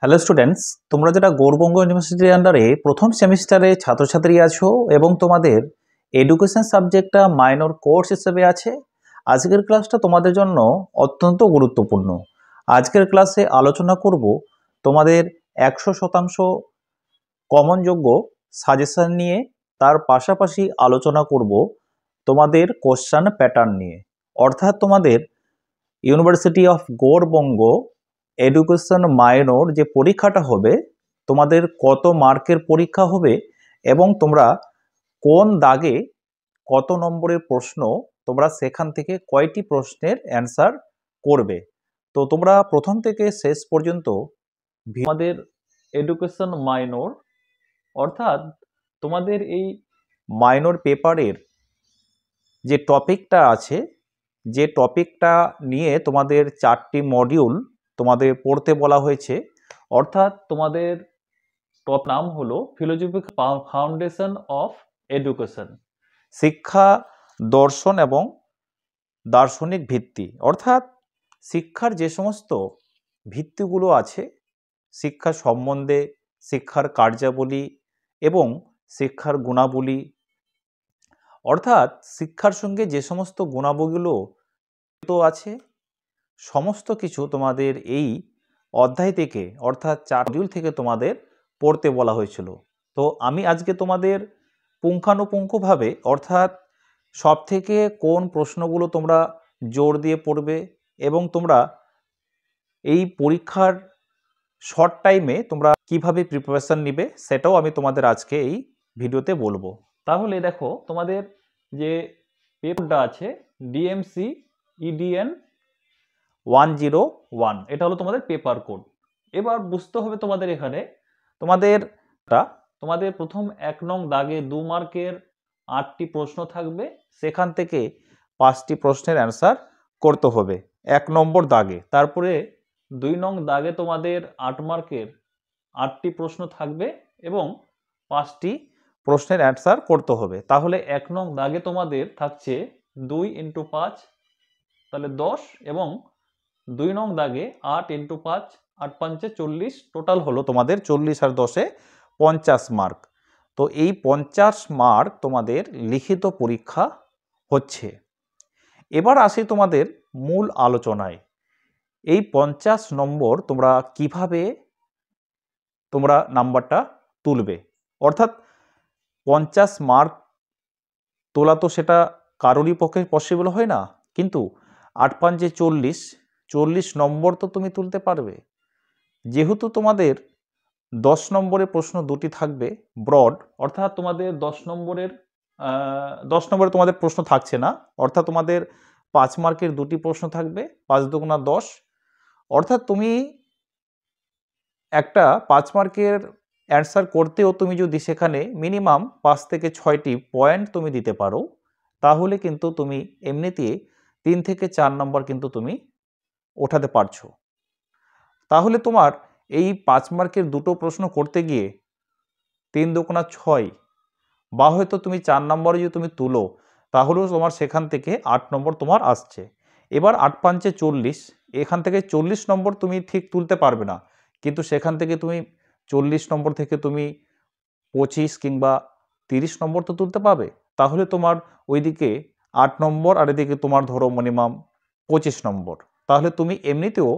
Hello students, তোমরা যারা গৌড়বঙ্গ ইউনিভার্সিটির আন্ডারে প্রথম সেমিস্টারে ছাত্রছাত্রী আছো এবং তোমাদের এডুকেশন সাবজেক্টটা মাইনর কোর্স হিসেবে আছে, আজকের ক্লাসটা তোমাদের জন্য অত্যন্ত গুরুত্বপূর্ণ। আজকের ক্লাসে আলোচনা করব তোমাদের 100% কমনযোগ্য সাজেশন নিয়ে। তার পাশাপাশি আলোচনা করব তোমাদের কোশ্চেন প্যাটার্ন নিয়ে, অর্থাৎ তোমাদের university of Gour Banga education minor যে পরীক্ষাটা হবে, তোমাদের কত মার্কের পরীক্ষা হবে এবং তোমরা কোন দাগে কত নম্বরের প্রশ্ন তোমরা সেখান থেকে কয়টি প্রশ্নের অ্যান্সার করবে। তো তোমরা প্রথম থেকে শেষ পর্যন্ত আমাদের এডুকেশন মাইনর অর্থাৎ তোমাদের এই মাইনর পেপারের যে টপিকটা আছে, যে টপিকটা নিয়ে তোমাদের 4টি মডিউল তোমাদের পড়তে বলা হয়েছে, অর্থাৎ তোমাদের টপ নাম হলো ফিলোসফিক্যাল ফাউন্ডেশন অফ এডুকেশন, শিক্ষা দর্শন এবং দার্শনিক ভিত্তি। অর্থাৎ শিক্ষার যে সমস্ত ভিত্তিগুলো আছে, শিক্ষা সম্বন্ধে, শিক্ষার কার্যাবলী এবং শিক্ষার গুণাবলী, অর্থাৎ শিক্ষার সঙ্গে যে সমস্ত গুণাবলীগুলো আছে সমস্ত কিছু তোমাদের এই অধ্যায় থেকে অর্থাৎ 4 মডিউল থেকে তোমাদের পড়তে বলা হয়েছিল। তো আমি আজকে তোমাদের পুঙ্খানুপুঙ্খভাবে অর্থাৎ সব থেকে কোন প্রশ্নগুলো তোমরা জোর দিয়ে পড়বে এবং তোমরা এই পরীক্ষার শর্ট টাইমে তোমরা কিভাবে প্রিপারেশন নিবে সেটাও আমি তোমাদের আজকে এই ভিডিওতে বলবো। তাহলে দেখো, তোমাদের যে পেপারটা আছে ডিএমসি ইডিএন 101, এটা হলো তোমাদের পেপার কোড। এবার বুঝতে হবে তোমাদের এখানে তোমাদের প্রথম 1 নং দাগে 2 মার্কের 8টি প্রশ্ন থাকবে, সেখান থেকে 5টি প্রশ্নের অ্যান্সার করতে হবে 1 নম্বর দাগে। তারপরে 2 নং দাগে তোমাদের 8 মার্কের 8টি প্রশ্ন থাকবে এবং 5টি প্রশ্নের অ্যান্সার করতে হবে। তাহলে 1 নং দাগে তোমাদের থাকছে 2 × 5 তাহলে 10 এবং 2 নং দাগে 8 × 5 8 5 40, টোটাল হলো তোমাদের 40 আর 10 50 মার্ক। তো এই 50 মার্ক তোমাদের লিখিত পরীক্ষা হচ্ছে। এবার আসি তোমাদের মূল আলোচনায়। এই 50 নম্বর তোমরা কিভাবে নাম্বারটা তুলবে, অর্থাৎ 50 মার্ক তোলা তো সেটা কারোরই পক্ষে পসিবল হয় না, কিন্তু 8 5 40 নম্বর তো তুমি তুলতে পারবে। যেহেতু তোমাদের 10 নম্বরের প্রশ্ন দুটি থাকবে ব্রড, অর্থাৎ তোমাদের 10 নম্বরে তোমাদের প্রশ্ন থাকছে না, অর্থাৎ তোমাদের 5 মার্কের দুটি প্রশ্ন থাকবে, 5 দুগুণা 10, অর্থাৎ তুমি একটা 5 মার্কের অ্যান্সার করতেও তুমি যদি সেখানে মিনিমাম 5 থেকে 6টি পয়েন্ট তুমি দিতে পারো, তাহলে কিন্তু তুমি এমনিতে 3 থেকে 4 নম্বর কিন্তু তুমি ওঠাতে পারছো। তাহলে তোমার এই 5 মার্কের দুটো প্রশ্ন করতে গিয়ে 3 দুগুণা 6, বা হয়তো তুমি 4 নম্বরে যদি তুমি তুলো তাহলেও তোমার সেখান থেকে 8 নম্বর তোমার আসছে। এবার 8 5 40, এখান থেকে 40 নম্বর তুমি ঠিক তুলতে পারবে না, কিন্তু সেখান থেকে তুমি 40 নম্বর থেকে তুমি 25 কিংবা 30 নম্বর তো তুলতে পাবে। তাহলে তোমার ওইদিকে 8 নম্বর আর এদিকে তোমার ধরো মিনিমাম 25 নম্বর, তাহলে তুমি এমনিতেও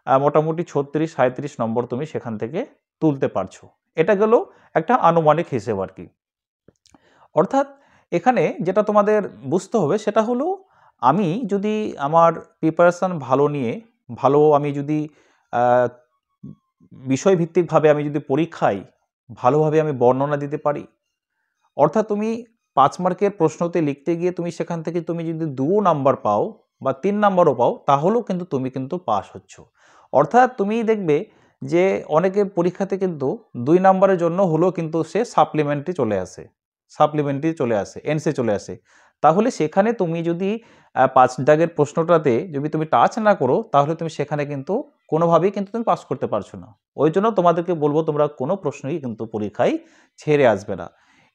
মোটামুটি 36 37 নম্বর তুমি সেখান থেকে তুলতে পারছো। এটা গেল একটা আনুমানিক হিসেব আর কি। অর্থাৎ এখানে যেটা তোমাদের বুঝতে হবে সেটা হলো, আমি যদি আমার প্রিপারেশন ভালো নিয়ে আমি যদি বিষয়ভিত্তিকভাবে আমি যদি পরীক্ষায় ভালোভাবে আমি বর্ণনা দিতে পারি, অর্থাৎ তুমি 5 মার্কের প্রশ্নতে লিখতে গিয়ে তুমি সেখান থেকে তুমি যদি 2 নাম্বার পাও বা 3 নাম্বারও পাও, তাহলেও কিন্তু তুমি পাস হচ্ছ। অর্থাৎ তুমি দেখবে যে অনেকের পরীক্ষাতে কিন্তু 2 নাম্বারের জন্য হলেও কিন্তু সে সাপ্লিমেন্টারি চলে আসে এনসে চলে আসে। তাহলে সেখানে তুমি যদি 5 দাগের প্রশ্নটাতে যদি তুমি টাচ না করো, তাহলে তুমি সেখানে কিন্তু কোনোভাবেই কিন্তু তুমি পাস করতে পারছো না। ওই জন্য তোমাদেরকে বলবো, তোমরা কোনো প্রশ্নই কিন্তু পরীক্ষায় ছেড়ে আসবে না।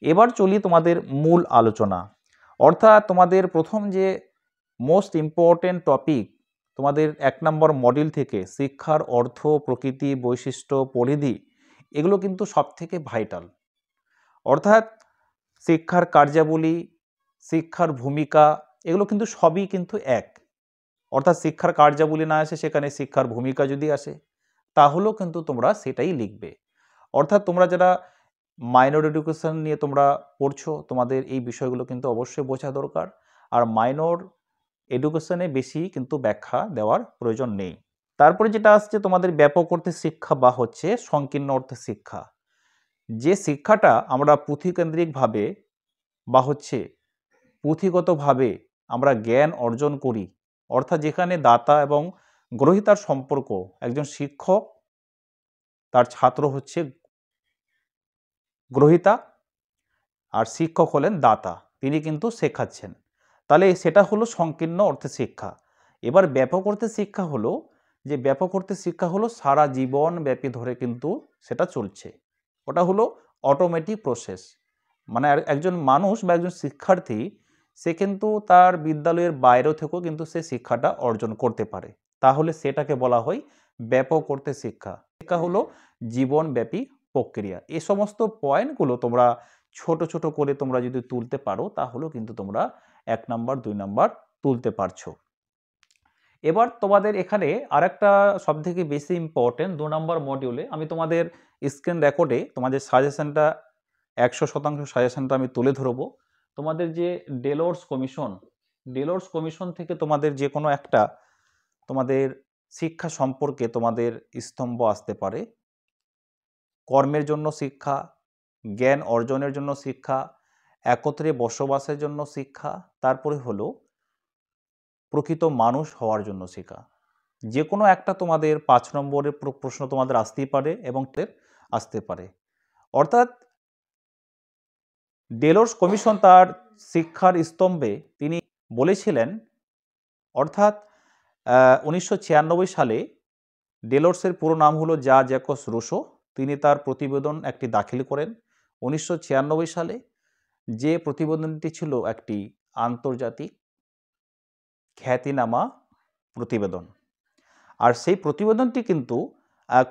এবার চলি তোমাদের মূল আলোচনা, অর্থাৎ তোমাদের প্রথম যে মোস্ট ইম্পর্টেন্ট টপিক তোমাদের 1 নম্বর মডিউল থেকে শিক্ষার অর্থ, প্রকৃতি, বৈশিষ্ট্য, পরিধি এগুলো কিন্তু সবথেকে ভাইটাল। অর্থাৎ শিক্ষার কার্যাবলী, শিক্ষার ভূমিকা এগুলো কিন্তু সবই কিন্তু এক। অর্থাৎ শিক্ষার কার্যাবলী না আসে, সেখানে শিক্ষার ভূমিকা যদি আসে তাহলেও কিন্তু তোমরা সেটাই লিখবে। অর্থাৎ তোমরা যারা মাইনর এডুকেশন নিয়ে তোমরা পড়ছো, তোমাদের এই বিষয়গুলো কিন্তু অবশ্যই বোঝা দরকার। আর মাইনর এডুকেশনে বেশি কিন্তু ব্যাখ্যা দেওয়ার প্রয়োজন নেই। তারপরে যেটা আসছে তোমাদের ব্যাপক অর্থে শিক্ষা বা হচ্ছে সংকীর্ণ অর্থে শিক্ষা। যে শিক্ষাটা আমরা পুঁথিকেন্দ্রিকভাবে বা হচ্ছে পুঁথিগতভাবে আমরা জ্ঞান অর্জন করি, অর্থাৎ যেখানে দাতা এবং গ্রহীতার সম্পর্ক, একজন শিক্ষক তার ছাত্র হচ্ছে গ্রহীতা আর শিক্ষক হলেন দাতা, তিনি কিন্তু শেখাচ্ছেন। তাহলে সেটা হলো সংকীর্ণ অর্থে শিক্ষা। এবার ব্যাপক অর্থে শিক্ষা হলো যে ব্যাপক অর্থে শিক্ষা হলো সারা জীবন ব্যাপী ধরে কিন্তু সেটা চলছে, ওটা হলো অটোমেটিক প্রসেস। মানে একজন মানুষ বা একজন শিক্ষার্থী সে কিন্তু তার বিদ্যালয়ের বাইরেও থেকেও কিন্তু সে শিক্ষাটা অর্জন করতে পারে, তাহলে সেটাকে বলা হয় ব্যাপক অর্থে শিক্ষা। শিক্ষা হলো জীবনব্যাপী প্রক্রিয়া। এই সমস্ত পয়েন্টগুলো তোমরা ছোট ছোট করে তোমরা যদি তুলতে পারো তাহলেও কিন্তু তোমরা 1 নাম্বার 2 নাম্বার তুলতে পারছো। এবার তোমাদের এখানে আরেকটা সবথেকে বেশি ইম্পর্টেন্ট 2 নম্বর মডিউলে আমি তোমাদের স্ক্রিন রেকর্ডে তোমাদের সাজেশনটা 100% সাজেশনটা আমি তুলে ধরবো। তোমাদের যে ডেলোর্স কমিশন থেকে তোমাদের যে কোনো একটা তোমাদের শিক্ষা সম্পর্কে তোমাদের স্তম্ভ আসতে পারে। কর্মের জন্য শিক্ষা, জ্ঞান অর্জনের জন্য শিক্ষা, একত্রে বসবাসের জন্য শিক্ষা, তারপরে হলো প্রকৃত মানুষ হওয়ার জন্য শিক্ষা। যে কোনো একটা তোমাদের 5 নম্বরের প্রশ্ন তোমাদের আসতেই পারে এবং আসতে পারে। অর্থাৎ ডেলোর্স কমিশন তার শিক্ষার স্তম্ভে তিনি বলেছিলেন, অর্থাৎ 1996 সালে ডেলোর্সের পুরো নাম হলো জ্যাকস রুসো, তিনি তার প্রতিবেদন একটি দাখিল করেন 1996 সালে। যে প্রতিবেদনটি ছিল একটি আন্তর্জাতিক খ্যাতিনামা প্রতিবেদন। আর সেই প্রতিবেদনটি কিন্তু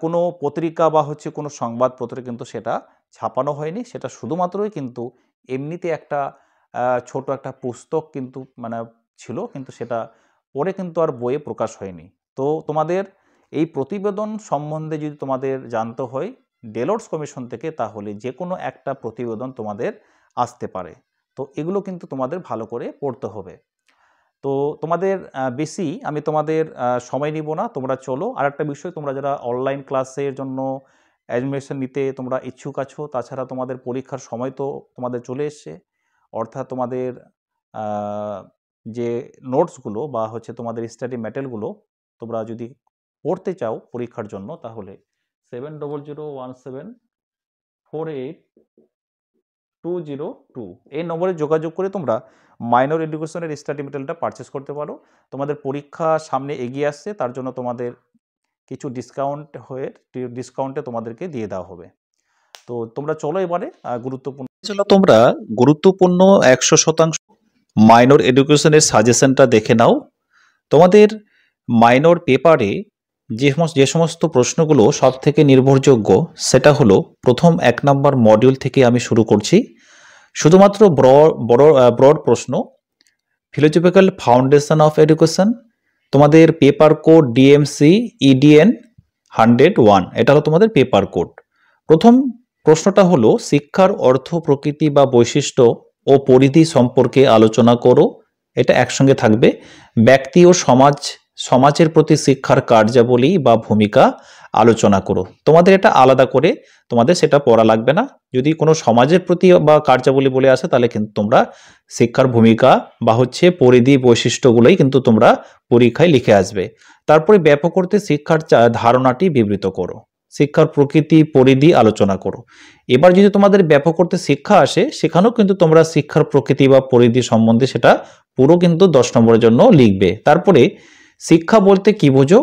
কোনো পত্রিকা বা হচ্ছে কোনো সংবাদপত্রে কিন্তু সেটা ছাপানো হয়নি, সেটা শুধুমাত্রই কিন্তু এমনিতে একটা ছোট একটা পুস্তক কিন্তু মানে ছিল, কিন্তু সেটা পরে কিন্তু আর বইয়ে প্রকাশ হয়নি। তো তোমাদের এই প্রতিবেদন সম্বন্ধে যদি তোমাদের জানতে হয় ডেলোর্স কমিশন থেকে, তাহলে যে কোনো একটা প্রতিবেদন তোমাদের আসতে পারে। তো এগুলো কিন্তু তোমাদের ভালো করে পড়তে হবে। তো তোমাদের বেশি আমি তোমাদের সময় নিব না, তোমরা চলো। আর একটা বিষয়, তোমরা যারা অনলাইন ক্লাসের জন্য অ্যাডমিশন নিতে তোমরা ইচ্ছুক আছো, তাছাড়া তোমাদের পরীক্ষার সময় তো তোমাদের চলে এসছে, অর্থাৎ তোমাদের যে নোটসগুলো বা হচ্ছে তোমাদের স্টাডি ম্যাটেরিয়ালগুলো তোমরা যদি পড়তে চাও পরীক্ষার জন্য, তাহলে 7001482202 এই নম্বরে যোগাযোগ করে তোমরা মাইনর এডুকেশনের স্টাডি মেটেরিয়ালটা পারচেস করতে পারো। তোমাদের পরীক্ষা সামনে এগিয়ে আসছে, তার জন্য তোমাদের কিছু ডিসকাউন্টে তোমাদেরকে দিয়ে দেওয়া হবে। তো তোমরা চলো এবারে তোমরা গুরুত্বপূর্ণ 100% মাইনর এডুকেশনের সাজেশনটা দেখে নাও। তোমাদের মাইনর পেপারে যে সমস্ত প্রশ্নগুলো সব থেকে নির্ভরযোগ্য সেটা হলো প্রথম 1 নম্বর মডিউল থেকে আমি শুরু করছি। শুধুমাত্র ব্রড প্রশ্ন, ফিলোসফিক্যাল ফাউন্ডেশন অফ এডুকেশন, তোমাদের পেপার কোড ডিএমসি ইডিএন 101, এটা হলো তোমাদের পেপার কোড। প্রথম প্রশ্নটা হলো শিক্ষার অর্থ, প্রকৃতি বা বৈশিষ্ট্য ও পরিধি সম্পর্কে আলোচনা করো। এটা একসঙ্গে থাকবে। ব্যক্তি ও সমাজের প্রতি শিক্ষার কার্যাবলী বা ভূমিকা আলোচনা করো। তোমাদের এটা আলাদা করে তোমাদের সেটা পড়া লাগবে না। যদি কোনো সমাজের প্রতি বা কার্যাবলী বলে আসে তাহলে কিন্তু তোমরা শিক্ষার ভূমিকা বা হচ্ছে পরিধি বৈশিষ্ট্যগুলোই কিন্তু তোমরা পরীক্ষায় লিখে আসবে। তারপরে ব্যাপক অর্থে শিক্ষার ধারণাটি বিবৃত করো, শিক্ষার প্রকৃতি পরিধি আলোচনা করো। এবার যদি তোমাদের ব্যাপক অর্থে শিক্ষা আসে, সেখানেও কিন্তু তোমরা শিক্ষার প্রকৃতি বা পরিধি সম্বন্ধে সেটা পুরো কিন্তু 10 নম্বরের জন্য লিখবে। তারপরে শিক্ষা বলতে কি বোঝো,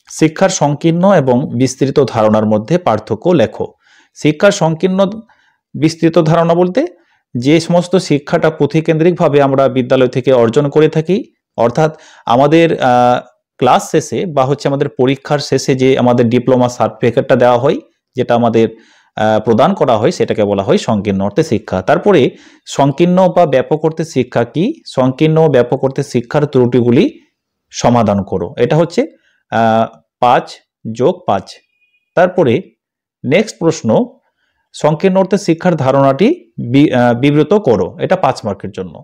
শিক্ষার সংকীর্ণ এবং বিস্তৃত ধারণার মধ্যে পার্থক্য লেখো। শিক্ষার সংকীর্ণ বিস্তৃত ধারণা বলতে যে সমস্ত শিক্ষাটা পুঁথিকেন্দ্রিকভাবে আমরা বিদ্যালয় থেকে অর্জন করে থাকি, অর্থাৎ আমাদের ক্লাস শেষে বা হচ্ছে আমাদের পরীক্ষার শেষে যে আমাদের ডিপ্লোমা সার্টিফিকেটটা দেওয়া হয়, যেটা আমাদের প্রদান করা হয়, সেটাকে বলা হয় সংকীর্ণ অর্থে শিক্ষা। তারপরে সংকীর্ণ বা ব্যাপক অর্থে শিক্ষা কি? সংকীর্ণ ও ব্যাপক অর্থে শিক্ষার ত্রুটিগুলি সমাধান করো। এটা হচ্ছে 5+5। তারপরে নেক্সট প্রশ্ন, সংকীর্ণ অর্থে শিক্ষার ধারণাটি বিবৃত করো। এটা 5 মার্কের জন্য।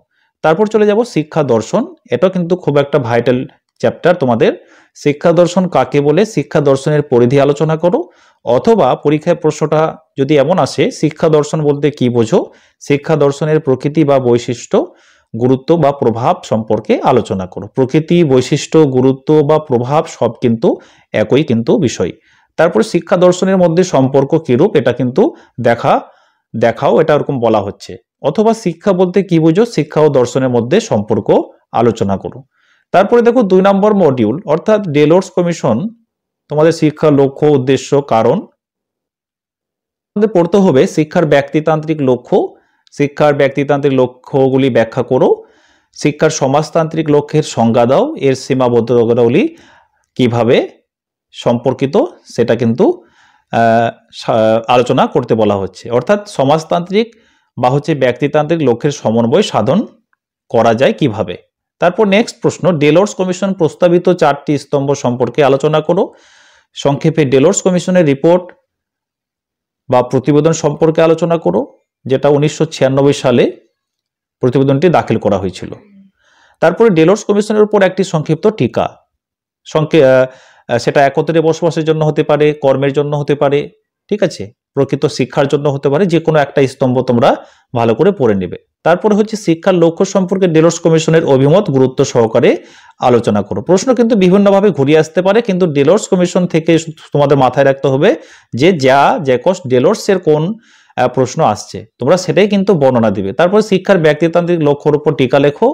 তারপর চলে যাব শিক্ষা দর্শন। এটা কিন্তু খুব একটা ভাইটাল চ্যাপ্টার তোমাদের। শিক্ষা দর্শন কাকে বলে? শিক্ষা দর্শনের পরিধি আলোচনা করো। অথবা পরীক্ষায় প্রশ্নটা যদি এমন আসে, শিক্ষা দর্শন বলতে কি বোঝো? শিক্ষা দর্শনের প্রকৃতি বা বৈশিষ্ট্য, গুরুত্ব বা প্রভাব সম্পর্কে আলোচনা করো। প্রকৃতি, বৈশিষ্ট্য, গুরুত্ব বা প্রভাব সব কিন্তু একই কিন্তু বিষয়। তারপরে শিক্ষা দর্শনের মধ্যে সম্পর্ক কিরূপ, এটা কিন্তু দেখাও, এটা এরকম বলা হচ্ছে। অথবা শিক্ষা বলতে কি বুঝো? শিক্ষা ও দর্শনের মধ্যে সম্পর্ক আলোচনা করো। তারপরে দেখো 2 নম্বর মডিউল, অর্থাৎ ডেলোর্স কমিশন তোমাদের শিক্ষা লক্ষ্য, উদ্দেশ্য, কারণ পড়তে হবে। শিক্ষার ব্যক্তিতান্ত্রিক লক্ষ্য, শিক্ষার ব্যক্তিতান্ত্রিক লক্ষ্যগুলি ব্যাখ্যা করো। শিক্ষার সমাজতান্ত্রিক লক্ষ্যের সংজ্ঞা দাও। এর সীমাবদ্ধতাগুলি কিভাবে সম্পর্কিত সেটা কিন্তু আলোচনা করতে বলা হচ্ছে। অর্থাৎ সমাজতান্ত্রিক বা হচ্ছে ব্যক্তিতান্ত্রিক লক্ষ্যের সমন্বয় সাধন করা যায় কিভাবে। তারপর নেক্সট প্রশ্ন, ডেলোর্স কমিশন প্রস্তাবিত 4টি স্তম্ভ সম্পর্কে আলোচনা করো। সংক্ষেপে ডেলোর্স কমিশনের রিপোর্ট বা প্রতিবেদন সম্পর্কে আলোচনা করো, যেটা 1996 সালে প্রতিবেদনটি দাখিল করা হয়েছিল। তারপরে ডেলোর্স কমিশনের উপর একটি সংক্ষিপ্ত টিকা, সেটা একত্রে বসবাসের জন্য হতে পারে, কর্মের জন্য হতে পারে, ঠিক আছে, প্রকৃত শিক্ষার জন্য হতে পারে, যে কোনো একটা স্তম্ভ তোমরা ভালো করে পড়ে নেবে। তারপরে হচ্ছে শিক্ষার লক্ষ্য সম্পর্কে ডেলোর্স কমিশনের অভিমত গুরুত্ব সহকারে আলোচনা করো। প্রশ্ন কিন্তু বিভিন্নভাবে ঘুরিয়ে আসতে পারে, কিন্তু ডেলোর্স কমিশন থেকে তোমাদের মাথায় রাখতে হবে যে জ্যাকস ডেলোর্সের কোন প্রশ্ন আসছে, তোমরা সেটাই কিন্তু বর্ণনা দিবে। তারপরে শিক্ষার ব্যক্তিতান্ত্রিক লক্ষ্যের উপর টিকা লেখো।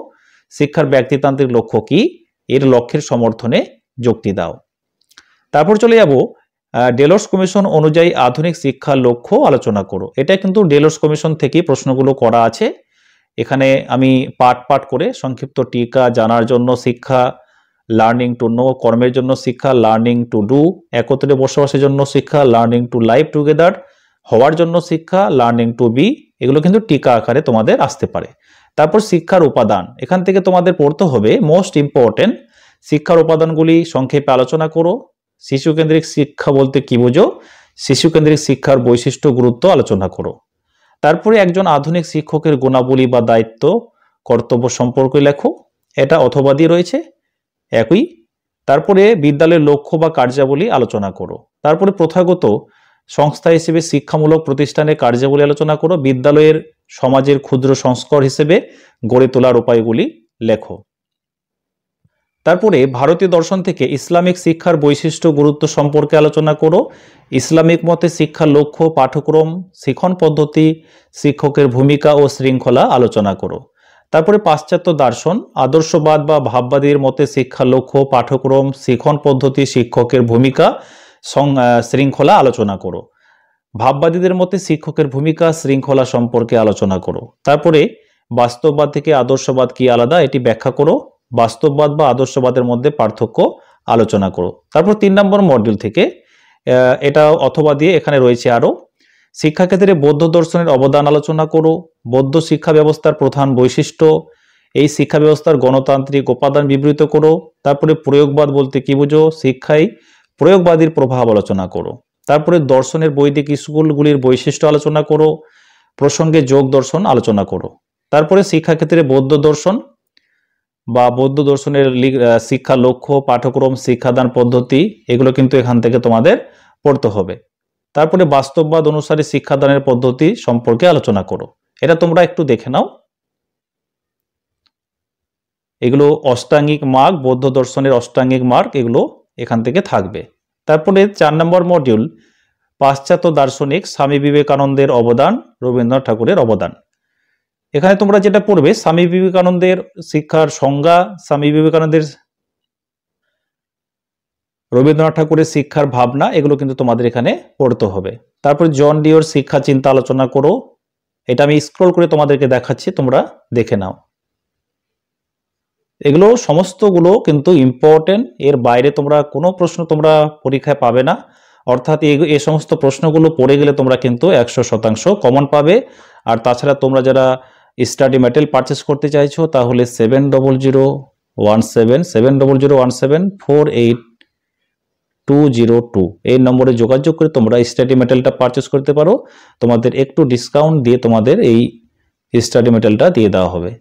শিক্ষার ব্যক্তিতান্ত্রিক লক্ষ্য কি, এর লক্ষ্যের সমর্থনে যুক্তি দাও। তারপর চলে যাব ডেলোর্স কমিশন অনুযায়ী আধুনিক শিক্ষার লক্ষ্য আলোচনা করো। এটা কিন্তু ডেলোর্স কমিশন থেকেই প্রশ্নগুলো করা আছে। এখানে আমি পার্ট করে সংক্ষিপ্ত টিকা, জানার জন্য শিক্ষা, লার্নিং টু নো, কর্মের জন্য শিক্ষা, লার্নিং টু ডু, একত্রে বসবাসের জন্য শিক্ষা, লার্নিং টু লাইভ টুগেদার, হওয়ার জন্য শিক্ষা, লার্নিং টু বি, এগুলো কিন্তু টিকা আকারে তোমাদের আসতে পারে। তারপর শিক্ষার উপাদান, এখান থেকে তোমাদের পড়তে হবে মোস্ট ইম্পর্টেন্ট, শিক্ষার উপাদানগুলি সংক্ষেপে আলোচনা করো। শিশু কেন্দ্রিক শিক্ষা বলতে কি বোঝো? শিশু কেন্দ্রিক শিক্ষার বৈশিষ্ট্য, গুরুত্ব আলোচনা করো। তারপরে একজন আধুনিক শিক্ষকের গুণাবলী বা দায়িত্ব, কর্তব্য সম্পর্কে লেখো। এটা অথবা দিয়ে রয়েছে একই। তারপরে বিদ্যালয়ের লক্ষ্য বা কার্যাবলী আলোচনা করো। তারপরে প্রথাগত সংস্থা হিসেবে শিক্ষামূলক প্রতিষ্ঠানের কার্যাবলী আলোচনা করো। বিদ্যালয়ের সমাজের ক্ষুদ্র সংস্কর হিসেবে গড়ে তোলার উপায়গুলি লেখো। তারপরে ভারতীয় দর্শন থেকে ইসলামিক শিক্ষার বৈশিষ্ট্য, গুরুত্ব সম্পর্কে আলোচনা করো। ইসলামিক মতে শিক্ষার লক্ষ্য, পাঠ্যক্রম, শিক্ষণ পদ্ধতি, শিক্ষকের ভূমিকা ও শৃঙ্খলা আলোচনা করো। তারপরে পাশ্চাত্য দর্শন, আদর্শবাদ বা ভাববাদীর মতে শিক্ষার লক্ষ্য, পাঠ্যক্রম, শিক্ষণ পদ্ধতি, শিক্ষকের ভূমিকা, শৃঙ্খলা আলোচনা করো। ভাববাদীদের মতে শিক্ষকের ভূমিকা, শৃঙ্খলা সম্পর্কে আলোচনা করো। তারপরে বাস্তববাদ থেকে আদর্শবাদ কি আলাদা, এটি ব্যাখ্যা করো। বাস্তববাদ বা আদর্শবাদের মধ্যে পার্থক্য আলোচনা করো। তারপর 3 নম্বর মডিউল থেকে এটা অথবা দিয়ে এখানে রয়েছে আরো, শিক্ষাক্ষেত্রে বৌদ্ধ দর্শনের অবদান আলোচনা করো। বৌদ্ধ শিক্ষা ব্যবস্থার প্রধান বৈশিষ্ট্য, এই শিক্ষা ব্যবস্থার গণতান্ত্রিক উপাদান বিবৃত করো। তারপরে প্রয়োগবাদ বলতে কি বুঝো? শিক্ষায় প্রয়োগবাদীর প্রভাব আলোচনা করো। তারপরে দর্শনের বৈদিক স্কুলগুলির বৈশিষ্ট্য আলোচনা করো। প্রসঙ্গে যোগ দর্শন আলোচনা করো। তারপরে শিক্ষাক্ষেত্রে বৌদ্ধ দর্শন বা বৌদ্ধ দর্শনের শিক্ষা লক্ষ্য, পাঠ্যক্রম, শিক্ষাদান পদ্ধতি, এগুলো কিন্তু এখান থেকে তোমাদের পড়তে হবে। তারপরে বাস্তববাদ অনুসারে শিক্ষাদানের পদ্ধতি সম্পর্কে আলোচনা করো। এটা তোমরা একটু দেখে নাও। এগুলো অষ্টাঙ্গিক মার্গ, বৌদ্ধ দর্শনের অষ্টাঙ্গিক মার্গ, এগুলো এখান থেকে থাকবে। তারপরে 4 নম্বর মডিউল, পাশ্চাত্য দার্শনিক, স্বামী বিবেকানন্দের অবদান, রবীন্দ্রনাথ ঠাকুরের অবদান। এখানে তোমরা যেটা পড়বে, স্বামী বিবেকানন্দের শিক্ষার সংজ্ঞা, স্বামী বিবেকানন্দের, রবীন্দ্রনাথ ঠাকুরের শিক্ষার ভাবনা, এগুলো কিন্তু তোমাদের এখানে পড়তে হবে। তারপর জন ডিওর শিক্ষা চিন্তা আলোচনা করো। এটা আমি স্ক্রল করে তোমাদেরকে দেখাচ্ছি, তোমরা দেখে নাও। এগুলো সমস্তগুলো কিন্তু ইম্পর্টেন্ট, এর বাইরে তোমরা কোনো প্রশ্ন তোমরা পরীক্ষায় পাবে না, অর্থাৎ এই সমস্ত প্রশ্নগুলো পড়ে গেলে তোমরা কিন্তু 100% কমন পাবে। আর তাছাড়া তোমরা যারা স্টাডি ম্যাটেরিয়াল পারচেস করতে চাইছো তাহলে 7001748202 এই নম্বরে যোগাযোগ করে তোমরা স্টাডি ম্যাটেরিয়ালটা পারচেস করতে পারো। তোমাদের একটু ডিসকাউন্ট দিয়ে তোমাদের এই স্টাডি ম্যাটেরিয়ালটা দিয়ে দেওয়া হবে।